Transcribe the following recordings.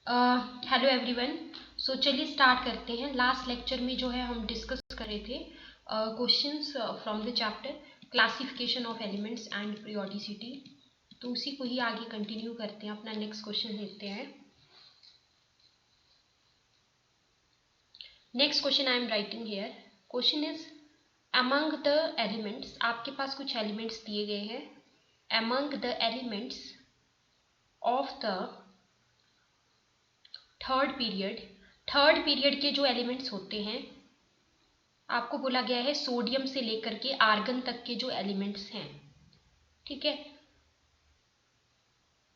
Hello everyone. सो चलिए start करते हैं। लास्ट लेक्चर में जो है हम डिस्कस कर रहे थे questions from the chapter classification of elements and periodicity. तो उसी को ही आगे कंटिन्यू करते हैं। अपना नेक्स्ट क्वेश्चन लेते हैं। Next question I am writing here. Question is among the elements. आपके पास कुछ एलिमेंट्स दिए गए हैं। Among the elements of the third period के जो एलिमेंट्स होते हैं, आपको बोला गया है सोडियम से लेकर के आर्गन तक के जो एलिमेंट्स हैं, ठीक है।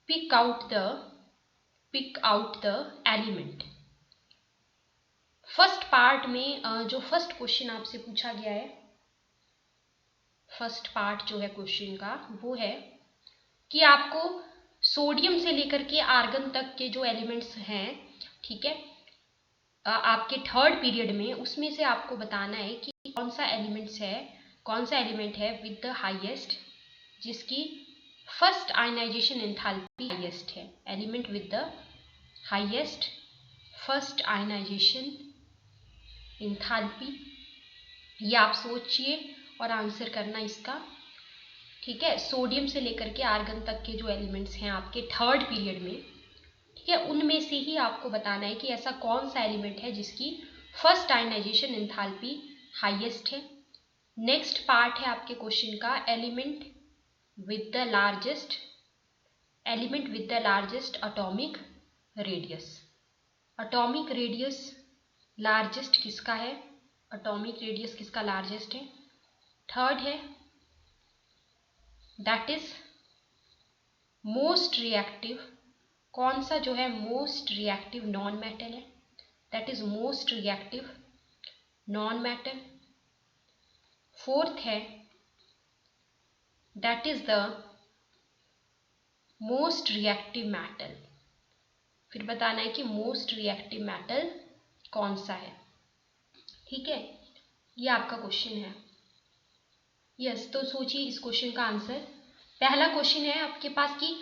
Pick out the element. First part में जो फर्स्ट क्वेश्चन आपसे पूछा गया है, फर्स्ट पार्ट जो है क्वेश्चन का वो है कि आपको सोडियम से लेकर के आर्गन तक के जो एलिमेंट्स हैं, ठीक है, आपके थर्ड पीरियड में, उसमें से आपको बताना है कि कौन सा एलिमेंट है विद द हाईएस्ट, जिसकी फर्स्ट आयनाइजेशन एंथैल्पी हाईएस्ट है। Element with the highest first ionization enthalpy. ये आप सोचिए और आंसर करना इसका, ठीक है। सोडियम से लेकर के आर्गन तक के जो एलिमेंट्स हैं आपके थर्ड पीरियड में, ठीक है, उनमें से ही आपको बताना है कि ऐसा कौन सा एलिमेंट है जिसकी फर्स्ट आयनाइजेशन एंथैल्पी हाईएस्ट है। नेक्स्ट पार्ट है आपके क्वेश्चन का element with the largest atomic radius. Atomic radius largest किसका है? एटॉमिक रेडियस किसका लार्जेस्ट है? थर्ड है, दैट इज मोस्ट रिएक्टिव। कौन सा जो है मोस्ट रिएक्टिव नॉन मेटल है? That is most reactive non metal. Fourth है, that is the most reactive metal. फिर बताना है कि मोस्ट रिएक्टिव मेटल कौन सा है, ठीक है। ये आपका क्वेश्चन है। यस, तो सोचिए इस क्वेश्चन का आंसर। पहला क्वेश्चन है आपके पास कि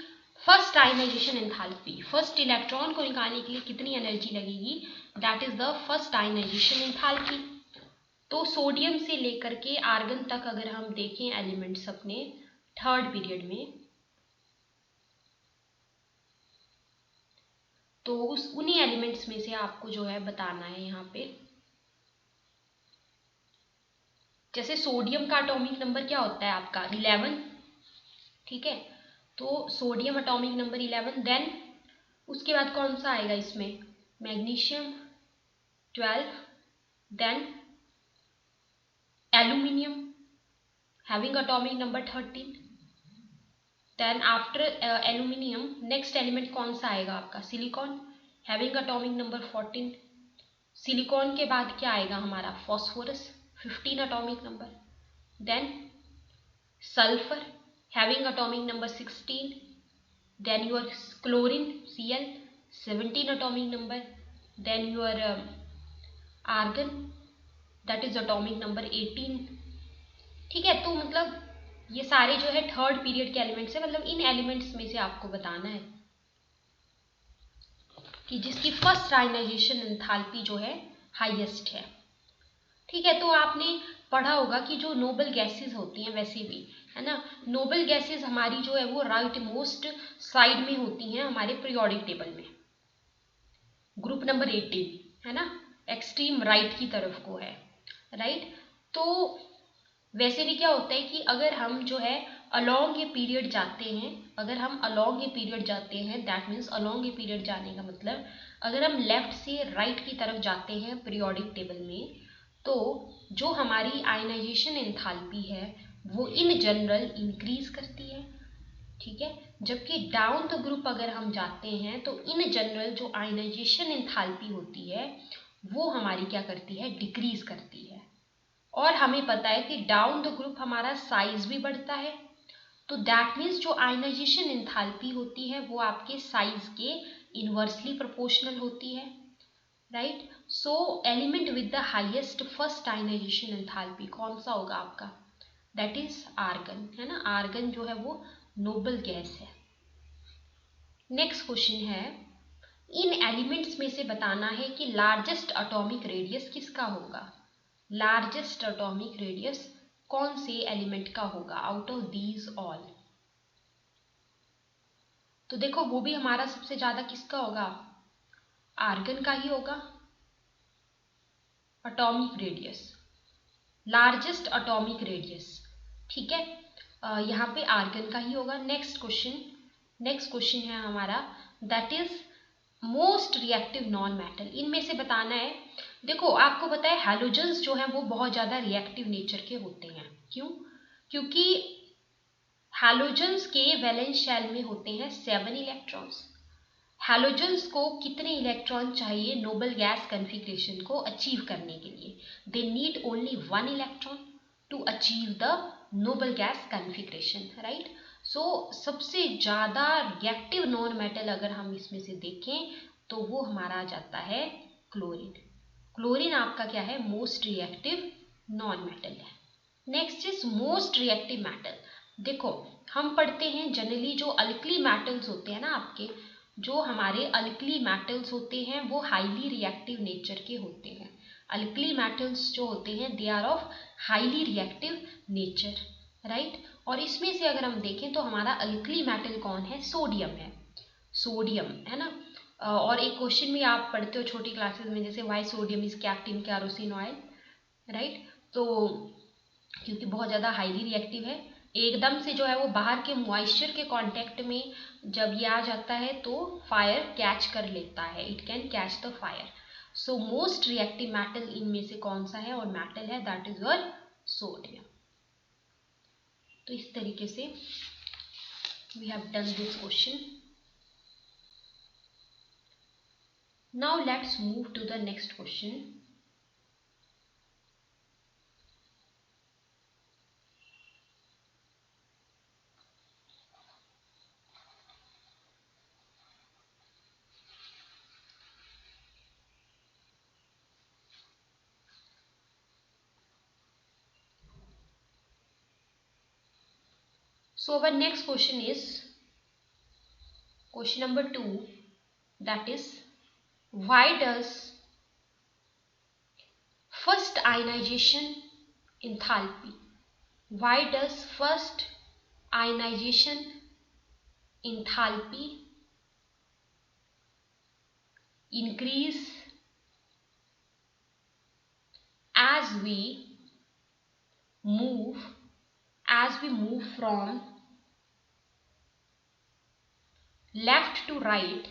first ionization enthalpy, first electron को निकालने के लिए कितनी एनर्जी लगेगी? That is the first ionization enthalpy. तो सोडियम से लेकर के आर्गन तक अगर हम देखें एलिमेंट्स अपने थर्ड पीरियड में, तो उन्हीं एलिमेंट्स में से आपको जो है बताना है यहाँ पे। जैसे सोडियम का एटॉमिक नंबर क्या होता है आपका? 11, ठीक है। तो सोडियम एटॉमिक नंबर 11। देन उसके बाद कौन सा आएगा इसमें? Magnesium 12। Then aluminium having atomic number 13। Then after aluminium next element कौन सा आएगा आपका? Silicon having atomic number 14। Silicon के बाद क्या आएगा हमारा? Phosphorus 15 atomic number. Then sulphur having atomic number 16. Then your chlorine Cl 17 atomic number. Then your argon, that is atomic number 18, ठीक है। तो मतलब ये सारे जो है थर्ड पीरियड के एलिमेंट्स है। मतलब इन एलिमेंट्स में से आपको बताना है कि जिसकी फर्स्ट आयनाइजेशन एंथैल्पी जो है हाईएस्ट है, ठीक है। तो आपने पढ़ा होगा कि जो नोबल गैसेस होती हैं, वैसे भी है ना, नोबल गैसेस हमारी जो है वो राइट मोस्ट साइड में होती हैं हमारे पीरियोडिक टेबल में। ग्रुप नंबर 18 है ना, एक्सट्रीम राइट की तरफ को है, राइट। तो वैसे भी क्या होता है कि अगर हम जो है अलोंग ए पीरियड जाते हैं, that means along a period जाने का मतलब अगर हम लेफ्ट से राइट की तरफ जाते हैं पीरियोडिक टेबल में, तो जो हमारी आयनाइजेशन एंथैल्पी है वो इन जनरल इंक्रीज करती है, ठीक है। जबकि डाउन द ग्रुप अगर हम जाते हैं तो इन जनरल जो आयनाइजेशन एंथैल्पी होती है वो हमारी क्या करती है? डिक्रीज करती है। और हमें पता है कि डाउन द ग्रुप हमारा साइज भी बढ़ता है। तो दैट मीन्स जो आयनाइजेशन एंथैल्पी होती है वो आपके साइज के इनवर्सली प्रोपोर्शनल होती है, right. So element with the highest first ionization enthalpy कौन सा होगा आपका? दैट इज आर्गन, है ना। आर्गन जो है वो नोबल गैस है। नेक्स्ट क्वेश्चन है, इन इसमें से बताना है कि लार्जेस्ट एटॉमिक रेडियस किसका होगा। लार्जेस्ट एटॉमिक रेडियस कौन से एलिमेंट का होगा आउट ऑफ दीज ऑल। तो देखो वो भी हमारा सबसे ज्यादा किसका होगा, आर्गन का ही होगा। Atomic radius, largest atomic radius, ठीक है, यहाँ पे आर्गन का ही होगा। नेक्स्ट क्वेश्चन है हमारा, that is most reactive non metal. इनमें से बताना है। देखो आपको पता है हैलोजेंस जो है वो बहुत ज्यादा रिएक्टिव नेचर के होते हैं। क्यों? क्योंकि हैलोजेंस के वैलेंस शेल में होते हैं 7 इलेक्ट्रॉन्स। हैलोजेंस को कितने इलेक्ट्रॉन चाहिए नोबल गैस कॉन्फ़िगरेशन को अचीव करने के लिए? They need only 1 electron to achieve the noble gas configuration, right. So सबसे ज्यादा रिएक्टिव नॉन मेटल अगर हम इसमें से देखें तो वो हमारा आ जाता है क्लोरीन। क्लोरीन आपका क्या है, मोस्ट रिएक्टिव नॉन मेटल है। Next is most reactive metal. देखो हम पढ़ते हैं जनरली जो अल्कली मेटल्स होते हैं ना, आपके जो हमारे अल्कली मेटल्स होते हैं वो हाईली रिएक्टिव नेचर के होते हैं। अल्कली मेटल्स जो होते हैं they are of highly reactive nature, right. और इसमें से अगर हम देखें तो हमारा अल्कली मेटल कौन है, सोडियम है। सोडियम है ना। और एक क्वेश्चन भी आप पढ़ते हो छोटी क्लासेस में, जैसे why sodium is kept in kerosene oil, right. तो क्योंकि बहुत ज़्यादा हाईली रिएक्टिव है, एकदम से जो है वो बाहर के मॉइस्चर के कांटेक्ट में जब ये आ जाता है तो फायर कैच कर लेता है, it can catch the fire. So most reactive metal इनमें से कौन सा है, और मेटल है दैट इज योर सोडियम। तो इस तरीके से we have done this question. Now let's move to the next question. So our next question is question number 2, that is why does first ionization enthalpy, why does first ionization enthalpy increase as we move from left to right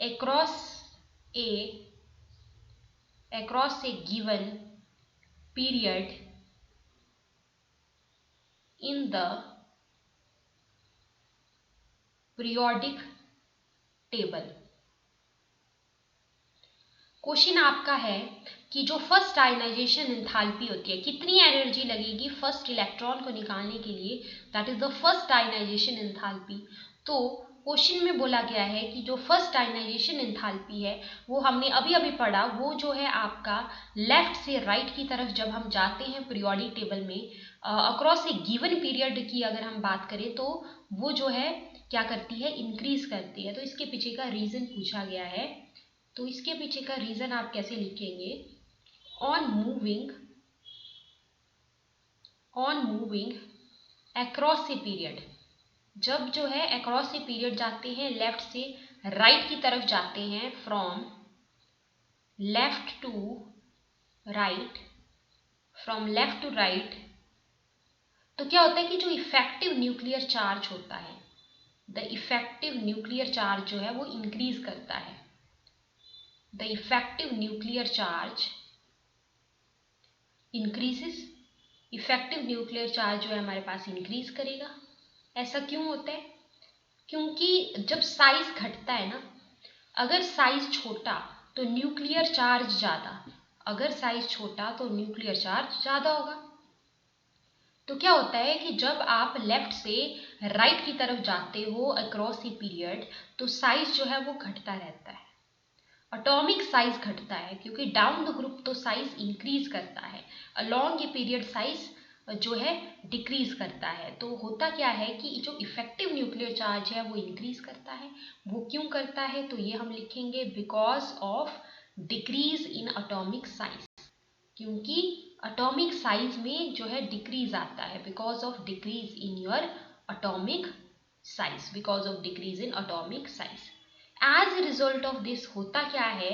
across a given period in the periodic table। Question आपका है कि जो first ionization enthalpy होती है, कितनी energy लगेगी first electron को निकालने के लिए, that is the first ionization enthalpy. तो क्वेश्चन में बोला गया है कि जो फर्स्ट आयनाइजेशन एंथैल्पी है वो हमने अभी अभी पढ़ा, वो जो है आपका लेफ्ट से राइट की तरफ जब हम जाते हैं पीरियोडिक टेबल में अक्रॉस ए गिवन पीरियड की अगर हम बात करें तो वो जो है क्या करती है, इंक्रीज करती है। तो इसके पीछे का रीजन पूछा गया है। तो इसके पीछे का रीजन आप कैसे लिखेंगे, on moving across a period, जब जो है अक्रॉस ए पीरियड जाते हैं लेफ्ट से राइट की तरफ जाते हैं, फ्रॉम लेफ्ट टू राइट, तो क्या होता है कि जो इफेक्टिव न्यूक्लियर चार्ज होता है, द इफेक्टिव न्यूक्लियर चार्ज जो है वो इंक्रीज करता है। The effective nuclear charge increases, effective nuclear charge जो है हमारे पास इंक्रीज करेगा। ऐसा क्यों होता है? क्योंकि जब साइज घटता है ना, अगर साइज छोटा तो न्यूक्लियर चार्ज ज्यादा, अगर साइज छोटा तो न्यूक्लियर चार्ज ज्यादा होगा। तो क्या होता है कि जब आप लेफ्ट से राइट की तरफ जाते हो अक्रॉस ए पीरियड, तो साइज जो है वो घटता रहता है, एटॉमिक साइज घटता है, क्योंकि डाउन द ग्रुप तो साइज इंक्रीज करता है, अलोंग ए पीरियड साइज जो है डिक्रीज करता है। तो होता क्या है कि जो इफेक्टिव न्यूक्लियर चार्ज है वो इंक्रीज करता है। वो क्यों करता है, तो ये हम लिखेंगे because of decrease in atomic size, क्योंकि एटॉमिक साइज में जो है डिक्रीज आता है, because of decrease in your atomic size, because of decrease in atomic size. As a result of this होता क्या है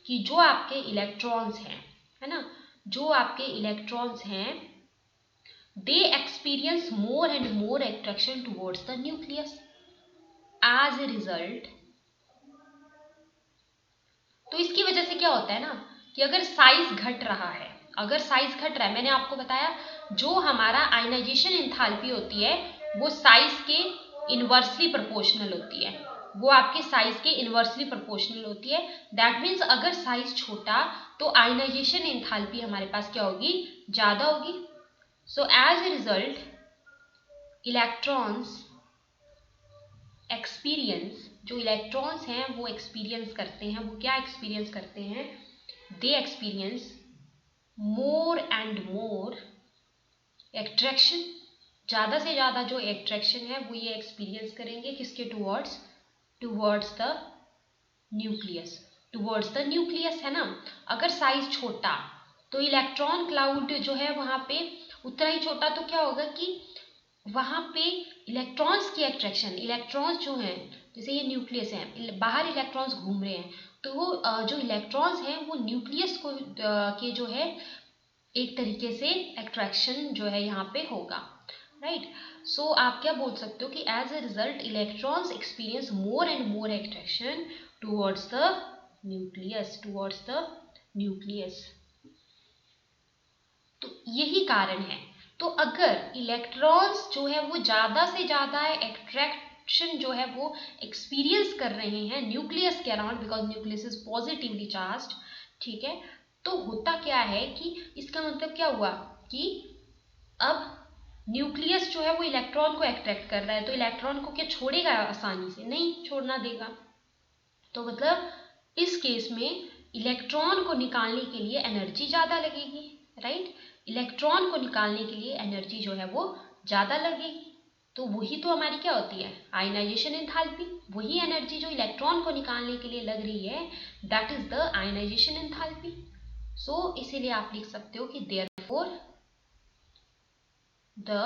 कि जो आपके इलेक्ट्रॉन्स हैं, है ना, जो आपके इलेक्ट्रॉन्स हैं, they experience more and more attraction towards the nucleus as a result. तो इसकी वजह से क्या होता है ना कि अगर साइज घट रहा है, अगर साइज घट रहा है, मैंने आपको बताया जो हमारा आयनाइजेशन एंथैल्पी होती है वो साइज के इनवर्सली प्रोपोर्शनल होती है, वो आपके साइज के इनवर्सली प्रोपोर्शनल होती है। दैट मीन्स अगर साइज छोटा तो आयनाइजेशन एंथैल्पी हमारे पास क्या होगी, ज्यादा होगी। So as a result electrons experience, जो इलेक्ट्रॉन्स हैं वो एक्सपीरियंस करते हैं, वो क्या एक्सपीरियंस करते हैं, they experience more and more attraction, ज़्यादा से ज़्यादा जो एट्रैक्शन है वो ये एक्सपीरियंस करेंगे किसके towards, towards the nucleus, towards the nucleus, है ना। अगर साइज छोटा तो इलेक्ट्रॉन क्लाउड जो है वहाँ पे उतना ही छोटा, तो क्या होगा कि वहाँ पे इलेक्ट्रॉन्स की एट्रैक्शन, इलेक्ट्रॉन्स जो हैं, जैसे ये न्यूक्लियस है, बाहर इलेक्ट्रॉन्स घूम रहे हैं, तो वो जो इलेक्ट्रॉन्स हैं वो न्यूक्लियस को के जो है एक तरीके से एट्रैक्शन जो है यहाँ पे होगा, राइट। सो आप क्या बोल सकते हो कि as a result electrons experience more and more attraction towards the nucleus, towards the nucleus. तो यही कारण है। तो अगर इलेक्ट्रॉन्स जो है वो ज़्यादा से ज़्यादा एट्रैक्शन जो है वो एक्सपीरियंस कर रहे हैं न्यूक्लियस के around, because nucleus is positively charged, ठीक है, तो होता क्या है कि इसका मतलब क्या हुआ कि अब न्यूक्लियस जो है वो इलेक्ट्रॉन को अट्रैक्ट कर रहा है, तो इलेक्ट्रॉन को क्या छोड़ेगा आसानी से, नहीं छोड़ना देगा। तो मतलब इस केस में इलेक्ट्रॉन को निकालने के लिए एनर्जी ज़्यादा लगेगी, राइट। इलेक्ट्रॉन को निकालने के लिए एनर्जी जो है वो ज़्यादा लगेगी, तो वही तो हमारी क्या होती है, आयनाइजेशन एंथैल्पी। वही एनर्जी जो इलेक्ट्रॉन को निकालने के लिए लग रही है, that is the ionisation enthalpy. So इसीलिए आप लिख सकते हो कि therefore the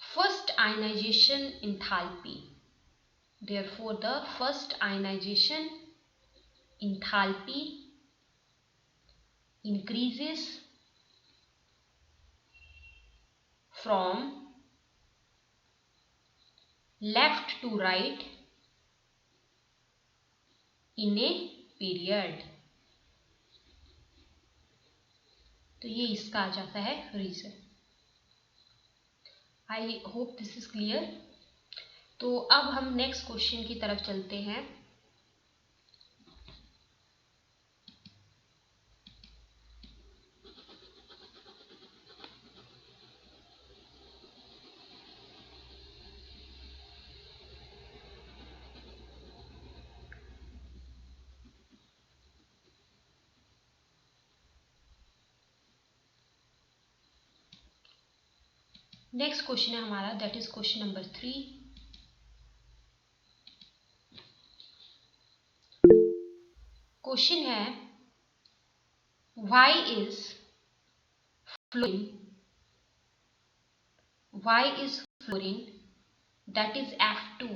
first ionization enthalpy, therefore the first ionization enthalpy increases from left to right in a period। तो ये इसका आ जाता है reason. I hope this is clear. तो अब हम नेक्स्ट क्वेश्चन की तरफ चलते हैं। नेक्स्ट क्वेश्चन है हमारा, that is question number 3। Question है why is fluorine that is F2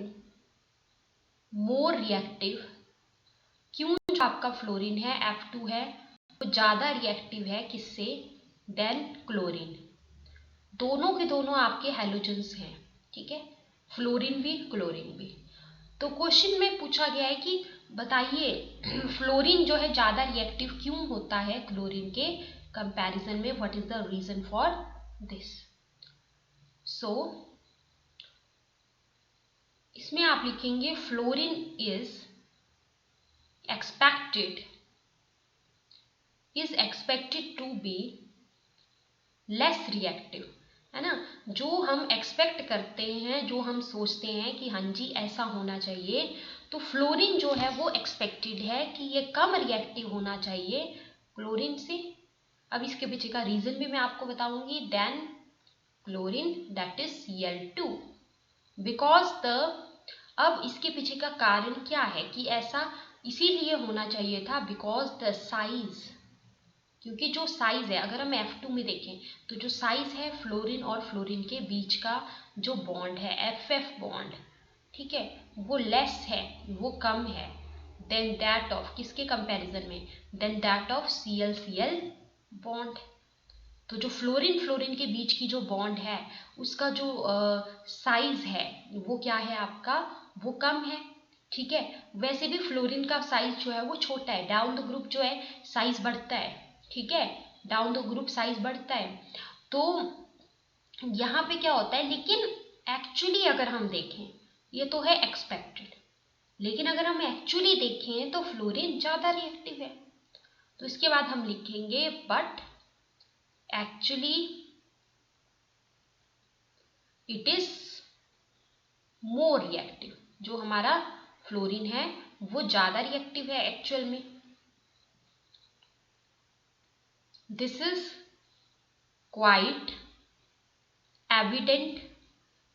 more reactive। क्यों जो आपका फ्लोरीन है F2 है वो ज्यादा रिएक्टिव है किससे, देन क्लोरीन। दोनों के दोनों आपके हैलोजेंस हैं, ठीक है, फ्लोरीन भी क्लोरीन भी। तो क्वेश्चन में पूछा गया है कि बताइए फ्लोरीन जो है ज्यादा रिएक्टिव क्यों होता है क्लोरीन के कंपैरिजन में, what is the reason for this. So इसमें आप लिखेंगे fluorine is expected to be less reactive, है ना। जो हम एक्सपेक्ट करते हैं, जो हम सोचते हैं कि हाँ जी ऐसा होना चाहिए, तो फ्लोरीन जो है वो एक्सपेक्टेड है कि ये कम रिएक्टिव होना चाहिए क्लोरीन से। अब इसके पीछे का रीजन भी मैं आपको बताऊंगी। Then chlorine that is Cl2 because the, अब इसके पीछे का कारण क्या है कि ऐसा इसीलिए होना चाहिए था बिकॉज द साइज, क्योंकि जो साइज है, अगर हम F2 में देखें तो जो साइज है फ्लोरीन और फ्लोरीन के बीच का जो बॉन्ड है FF बॉन्ड, ठीक है, वो लेस है, वो कम है देन दैट ऑफ, किसके कंपैरिजन में, then that of Cl bond. तो जो फ्लोरीन फ्लोरीन के बीच की जो बॉन्ड है उसका जो साइज है वो क्या है आपका, वो कम है, ठीक है। वैसे भी फ्लोरीन का साइज जो है वो छोटा है, डाउन द ग्रुप जो है साइज बढ़ता है, ठीक है, डाउन द ग्रुप साइज बढ़ता है। तो यहाँ पे क्या होता है, लेकिन एक्चुअली अगर हम देखें, ये तो है एक्सपेक्टेड, लेकिन अगर हम एक्चुअली देखें तो फ्लोरीन ज़्यादा रिएक्टिव है। तो इसके बाद हम लिखेंगे but actually it is more reactive, जो हमारा फ्लोरीन है वो ज़्यादा रिएक्टिव है एक्चुअल में। दिस इज क्वाइट एविडेंट,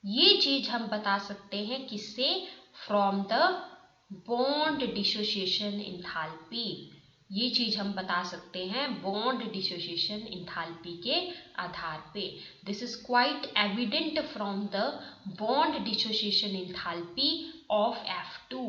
ये चीज हम बता सकते हैं किससे, from the bond dissociation enthalpy, ये चीज हम बता सकते हैं बॉन्ड डिसोसिएशन एंथैल्पी के आधार पे। This is quite evident from the bond dissociation enthalpy of F2।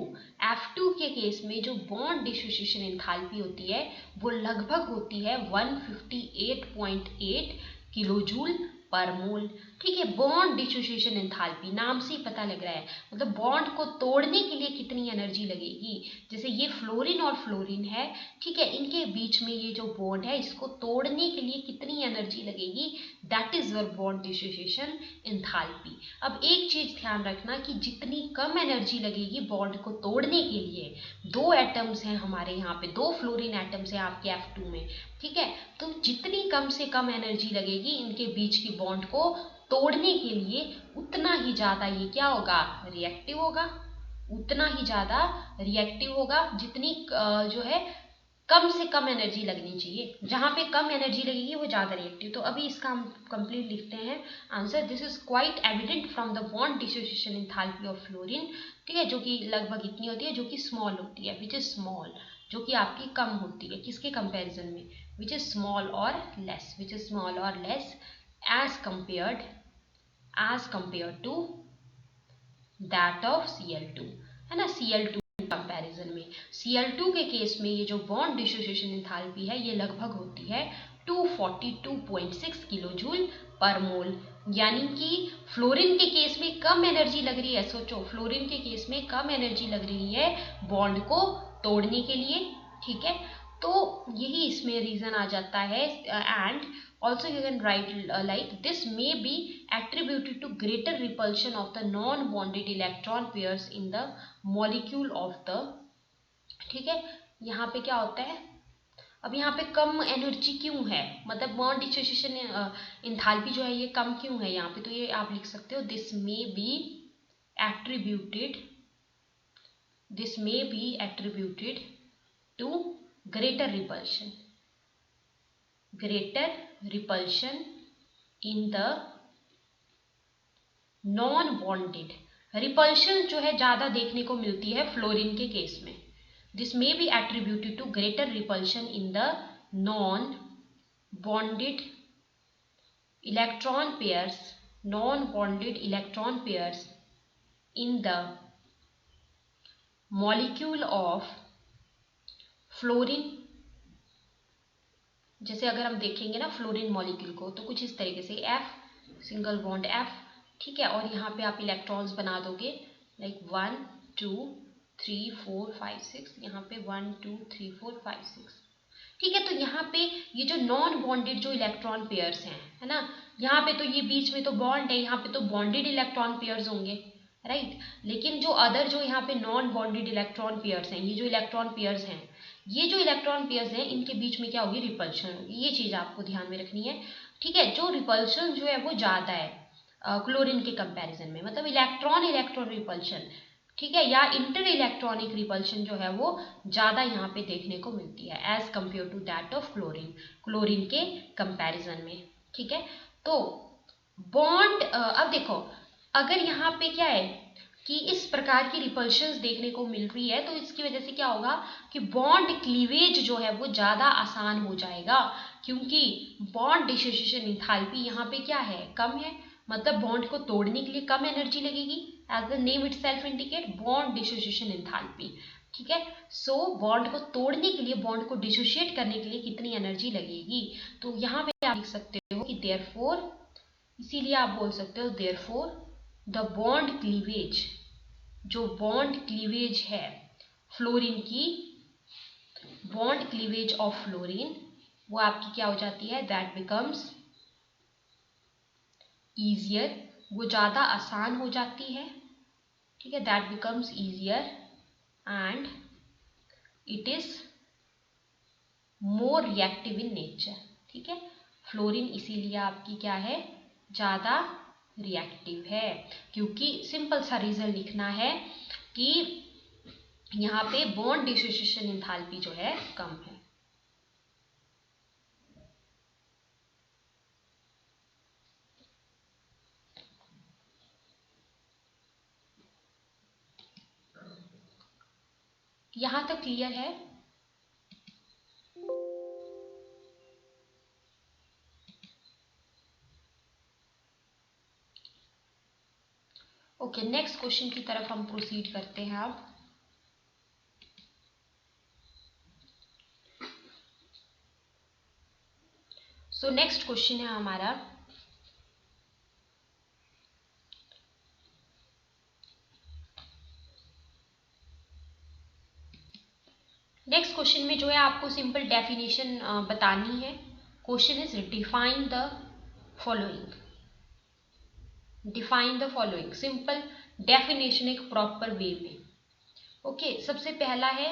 F2 के केस में जो बॉन्ड डिसोसिएशन एंथैल्पी होती है वो लगभग होती है 158.8 किलोजूल पर मोल, ठीक है। बॉन्ड डिसोसिएशन एंथैल्पी नाम से ही पता लग रहा है, मतलब बॉन्ड को तोड़ने के लिए कितनी एनर्जी लगेगी। जैसे ये फ्लोरीन और फ्लोरीन है, ठीक है, इनके बीच में ये जो बॉन्ड है इसको तोड़ने के लिए कितनी एनर्जी लगेगी, that is your bond dissociation enthalpy. अब एक चीज ध्यान रखना कि जितनी कम एनर्जी लगेगी बॉन्ड को तोड़ने के लिए, दो एटम्स हैं हमारे यहाँ पे, दो फ्लोरीन एटम्स हैं आपके F2 में, ठीक है, तो जितनी कम से कम एनर्जी लगेगी इनके बीच की बॉन्ड को तोड़ने के लिए, उतना ही ज्यादा ये क्या होगा, रिएक्टिव होगा, उतना ही ज्यादा रिएक्टिव होगा जितनी जो है कम से कम एनर्जी लगनी चाहिए। जहां पे कम एनर्जी लगेगी वो ज्यादा रिएक्टिव। तो अभी इसका हम कंप्लीट लिखते हैं answer. This is quite evident from the bond dissociation enthalpy of fluorine, ठीक है, जो कि लगभग इतनी होती है, जो कि स्मॉल होती है, विच इज स्मॉल, जो कि आपकी कम होती है किसके कंपैरिजन में, विच इज स्मॉल और लेस, विच इज स्मॉल और less as compared to that of Cl2, है ना। Cl2 कंपैरिजन में, Cl2 के केस में ये जो बॉन्ड डिसोसिएशन एंथैल्पी है ये लगभग होती है 242.6 किलोजूल पर मोल, यानी कि फ्लोरीन के केस में कम एनर्जी लग रही है। सोचो, फ्लोरीन के केस में कम एनर्जी लग रही है बॉन्ड को तोड़ने के लिए, ठीक है। तो यही इसमें रीजन आ जाता है। And also you can write like this may be attributed to greater repulsion of the non-bonded electron pairs in the molecule of the, ठीक है। यहाँ पे क्या होता है, अब यहाँ पे कम एनर्जी क्यों है, मतलब बॉन्ड डिसोसिएशन एंथैल्पी जो है ये कम क्यों है यहाँ पे, तो ये आप लिख सकते हो this may be attributed to greater repulsion in the non bonded, repulsion जो है ज्यादा देखने को मिलती है फ्लोरीन के केस में। This may be attributed to greater repulsion in the non bonded electron pairs in the molecule of fluorine. जैसे अगर हम देखेंगे ना फ्लोरीन मॉलिक्यूल को, तो कुछ इस तरीके से F सिंगल बॉन्ड F, ठीक है, और यहाँ पे आप इलेक्ट्रॉन्स बना दोगे लाइक 1 2 3 4 5 6, यहाँ पे 1 2 3 4 5 6, ठीक है। तो यहाँ पे ये जो नॉन बॉन्डेड जो इलेक्ट्रॉन पेयर्स हैं, है ना, यहाँ पे तो ये बीच में तो बॉन्ड है, यहाँ पे तो बॉन्डेड इलेक्ट्रॉन पेयर्स होंगे, राइट। लेकिन जो अदर जो यहाँ पे नॉन बॉन्डेड इलेक्ट्रॉन पेयर्स हैं, ये जो इलेक्ट्रॉन पेयर्स हैं, ये जो इलेक्ट्रॉन पेयर्स हैं इनके बीच में क्या होगी, रिपल्शन होगी। ये चीज आपको ध्यान में रखनी है, ठीक है। जो रिपल्शन जो है वो ज्यादा है क्लोरीन के कंपैरिजन में, मतलब इलेक्ट्रॉन रिपल्शन, ठीक है, या इंटर इलेक्ट्रॉनिक रिपल्शन जो है वो ज़्यादा यहाँ पे देखने को मिलती है as compare to that of chlorine, chlorine के कंपैरिजन में। ठीक है, तो बॉन्ड अब देखो, अगर यहाँ पे क्या है कि इस प्रकार की रिपल्शंस देखने को मिल रही है, तो इसकी वजह से क्या होगा कि बॉन्ड क्लीवेज जो है वो ज़्यादा आसान हो जाएगा, क्योंकि बॉन्ड डिसोसिएशन एंथैल्पी यहाँ पे क्या है, कम है, मतलब बॉन्ड को तोड़ने के लिए कम एनर्जी लगेगी, as the name itself indicate bond dissociation enthalpy. ठीक है, सो बॉन्ड को तोड़ने के लिए, बॉन्ड को डिसोशिएट करने के लिए कितनी एनर्जी लगेगी, तो यहाँ पे आप लिख सकते हो कि देयरफॉर, इसीलिए आप बोल सकते हो देयरफॉर द बॉन्ड क्लीवेज, जो बॉन्ड क्लीवेज है फ्लोरीन की, बॉन्ड क्लीवेज ऑफ फ्लोरीन वो आपकी क्या हो जाती है, दैट बिकम्स ईजियर, वो ज़्यादा आसान हो जाती है। ठीक है, that becomes easier and it is more reactive in nature. ठीक है, फ्लोरीन इसीलिए आपकी क्या है, ज़्यादा रिएक्टिव है, क्योंकि सिंपल सा रीज़न लिखना है कि यहाँ पे बॉन्ड डिसोसिएशन एंथैल्पी जो है कम है। यहाँ तक क्लियर है? ओके, नेक्स्ट क्वेश्चन की तरफ हम प्रोसीड करते हैं अब। सो नेक्स्ट क्वेश्चन है हमारा, नेक्स्ट क्वेश्चन में जो है आपको सिंपल डेफिनेशन बतानी है। Question is define the following, define the following, simple definition एक प्रॉपर वे में। ओके, सबसे पहला है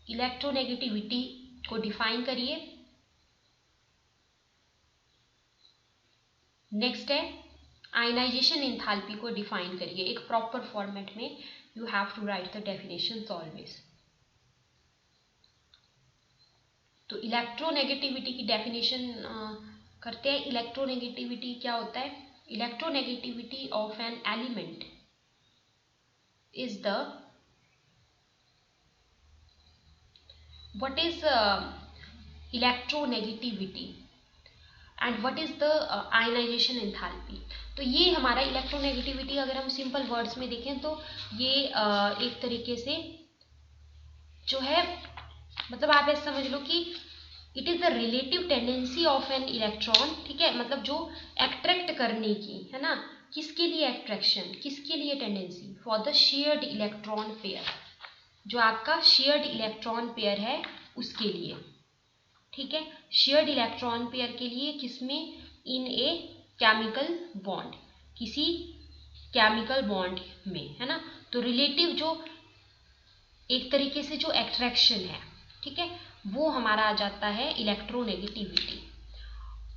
इलेक्ट्रोनेगेटिविटी को डिफाइन करिए। नेक्स्ट है आयनाइजेशन एंथैल्पी को डिफाइन करिए। एक प्रॉपर फॉर्मेट में you have to write the definitions always. तो इलेक्ट्रोनेगेटिविटी की डेफिनेशन करते हैं। इलेक्ट्रोनेगेटिविटी क्या होता है? Electronegativity of an element is the, what is electronegativity and what is the ionization enthalpy। तो ये हमारा इलेक्ट्रोनेगेटिविटी अगर हम सिंपल वर्ड्स में देखें तो ये एक तरीके से जो है, मतलब आप ऐसे समझ लो कि it is the relative tendency of an electron. ठीक है, मतलब जो एट्रैक्ट करने की है ना, किसके लिए एट्रैक्शन, किसके लिए tendency, for the shared electron pair, जो आपका शेयर्ड इलेक्ट्रॉन पेयर है उसके लिए। ठीक है, शेयर्ड इलेक्ट्रॉन पेयर के लिए किसमें, इन ए केमिकल बॉन्ड, किसी केमिकल बॉन्ड में, है ना। तो रिलेटिव जो एक तरीके से जो एट्रैक्शन है, ठीक है, वो हमारा आ जाता है इलेक्ट्रोनेगेटिविटी।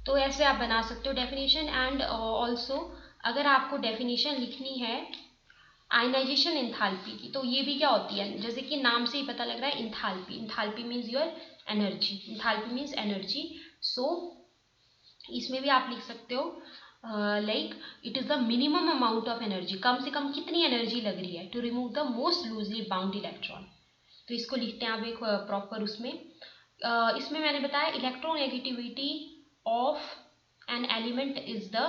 तो ऐसे आप बना सकते हो डेफिनेशन। एंड ऑल्सो अगर आपको डेफिनेशन लिखनी है आयनाइजेशन एंथैल्पी की, तो ये भी क्या होती है, जैसे कि नाम से ही पता लग रहा है enthalpy, enthalpy means your energy, enthalpy means energy. So इसमें भी आप लिख सकते हो like it is the minimum amount of energy, कम से कम कितनी एनर्जी लग रही है to remove the most loosely bound electron. तो इसको लिखते हैं आप एक प्रॉपर उसमें। इसमें मैंने बताया electronegativity of an element is the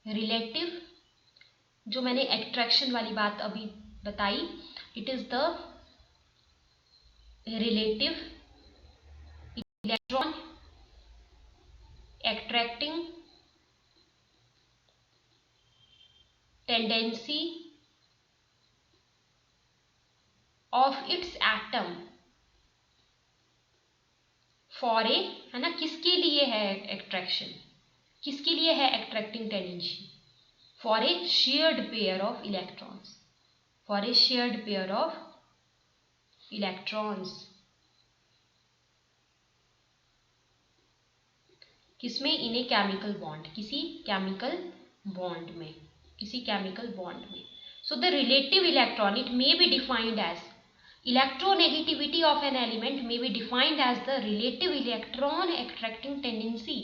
relative, जो मैंने एट्रैक्शन वाली बात अभी बताई, it is the relative electron attracting tendency of its atom for a, है ना, किसके लिए है एट्रैक्शन, किसके लिए है attracting tendency, for a shared pair of electrons, for a shared pair of electrons, किसमें, इन ए केमिकल बॉन्ड, किसी केमिकल बॉन्ड में, किसी केमिकल बॉन्ड में। So the relative electron, it may be defined as electronegativity of an element may be defined as the relative electron attracting tendency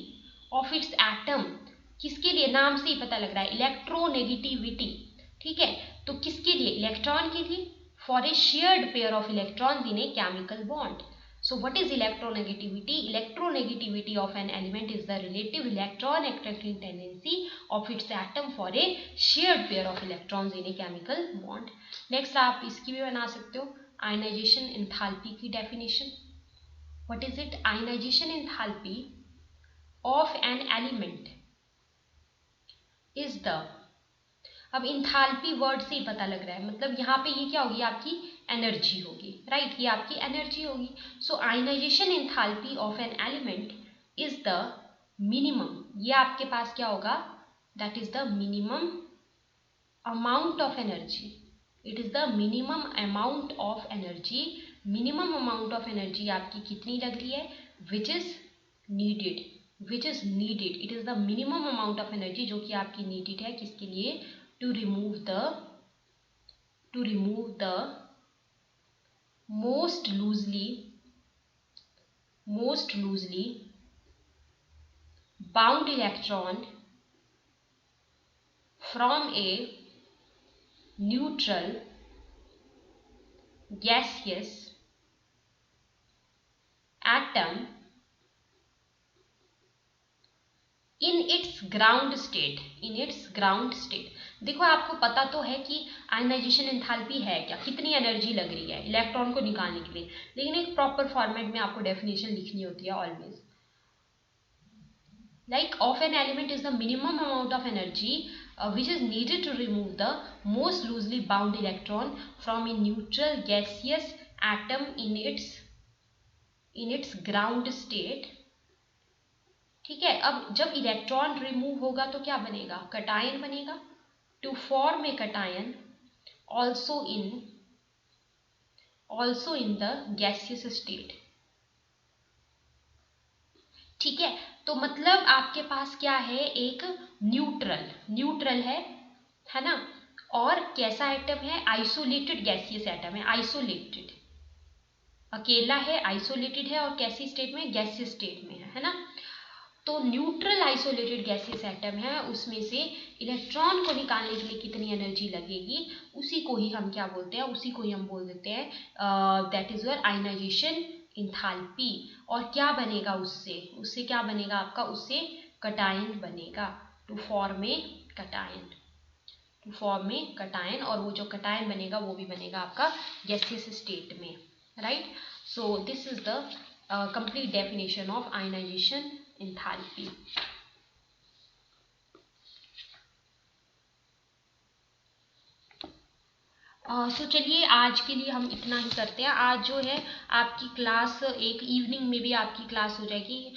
of its atom. किसके लिए? नाम से ही पता लग रहा है, इलेक्ट्रोनेगेटिविटी। ठीक है, तो किसके लिए? इलेक्ट्रॉन के लिए। For a shared pair of electrons in a chemical bond. So what is electronegativity? Electronegativity of an element is the relative electron attracting tendency of its atom for a shared pair of electrons in a chemical bond. Next आप इसकी भी बना सकते हो, ionization enthalpy की definition. What is it? Ionization enthalpy of an element is the, अब enthalpy word से ही पता लग रहा है, मतलब यहाँ पे ये क्या होगी? आपकी एनर्जी होगी, राइट? ये आपकी एनर्जी होगी। So ionization enthalpy of an element is the minimum, ये आपके पास क्या होगा? That is the minimum amount of energy. It is the minimum amount of energy. Minimum amount of energy आपकी कितनी लग रही है? Which is needed, which is needed. It is the minimum amount of energy जो कि आपकी needed है, किसके लिए? to remove the most loosely bound electron from a neutral gaseous atom in its ground state। देखो आपको पता तो है कि आयनाइजेशन एंथैल्पी है क्या, कितनी एनर्जी लग रही है इलेक्ट्रॉन को निकालने के लिए, लेकिन एक प्रॉपर फॉर्मेट में आपको डेफिनेशन लिखनी होती है always. Like of an element is the minimum amount of energy which is needed to remove the most loosely bound electron from a neutral gaseous atom in its ground state। ठीक है, अब जब electron remove होगा तो क्या बनेगा? Cation बनेगा। To form a cation also in the gaseous state। ठीक है, तो मतलब आपके पास क्या है? एक न्यूट्रल है ना, और कैसा एटम है? आइसोलेटेड गैसियस एटम है, आइसोलेटेड, अकेला है, आइसोलेटेड है, और कैसी स्टेट में? गैसियस स्टेट में है ना। तो न्यूट्रल आइसोलेटेड गैसियस एटम है, उसमें से इलेक्ट्रॉन को निकालने के लिए कितनी एनर्जी लगेगी, उसी को ही हम क्या बोलते हैं? उसी को ही हम बोल देते हैं that is your ionization enthalpy. और क्या बनेगा उससे क्या बनेगा आपका? उससे कटायन बनेगा। टू फॉर्म ए कटायन, और वो जो कटायन बनेगा वो भी बनेगा आपका गैसियस स्टेट में, right? So this is the complete definition of ionization enthalpy। तो चलिए आज के लिए हम इतना ही करते हैं। आज जो है आपकी क्लास एक इवनिंग में भी आपकी क्लास हो जाएगी,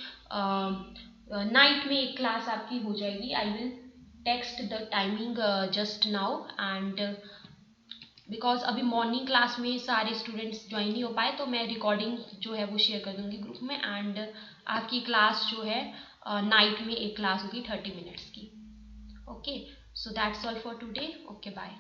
नाइट में एक क्लास आपकी हो जाएगी। I will text the timing just now, and because अभी मॉर्निंग क्लास में सारे स्टूडेंट्स ज्वाइन नहीं हो पाए, तो मैं रिकॉर्डिंग जो है वो शेयर कर दूंगी ग्रुप में। एंड आपकी क्लास जो है नाइट में एक क्लास होगी 30 मिनट्स की। Okay, so that's all for today. Okay, bye.